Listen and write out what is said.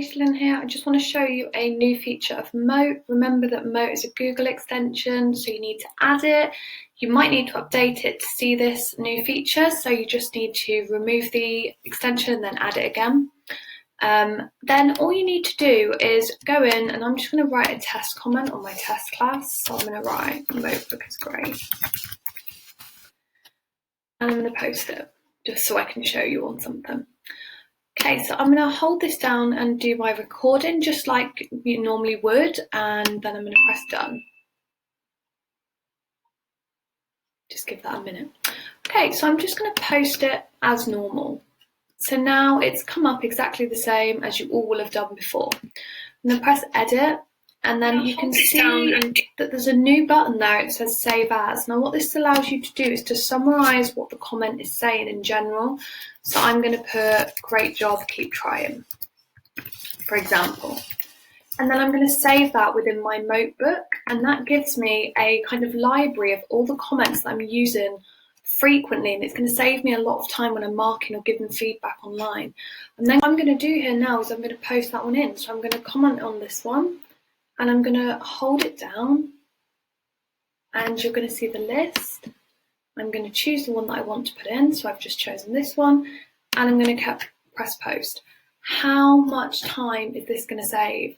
Aish Dean here. I just want to show you a new feature of Mote. Remember that Mote is a Google extension, so you need to add it. You might need to update it to see this new feature, so you just need to remove the extension and then add it again. Then all you need to do is go in, and I'm just going to write a test comment on my test class. So I'm going to write motebook is great, and I'm going to post it just so I can show you on something. Okay, so I'm going to hold this down and do my recording just like you normally would, and then I'm going to press done. Just give that a minute. Okay, so I'm just going to post it as normal. So now it's come up exactly the same as you all will have done before. I'm going to press edit, and then you can see that there's a new button there. It says save as. Now what this allows you to do is to summarize what the comment is saying in general. So I'm going to put great job, keep trying, for example. And then I'm going to save that within my notebook, and that gives me a kind of library of all the comments that I'm using frequently, and it's going to save me a lot of time when I'm marking or giving feedback online. And then what I'm going to do here now is I'm going to post that one in. So I'm going to comment on this one, and I'm going to hold it down, and you're going to see the list. I'm going to choose the one that I want to put in, so I've just chosen this one, and I'm going to press post. How much time is this going to save?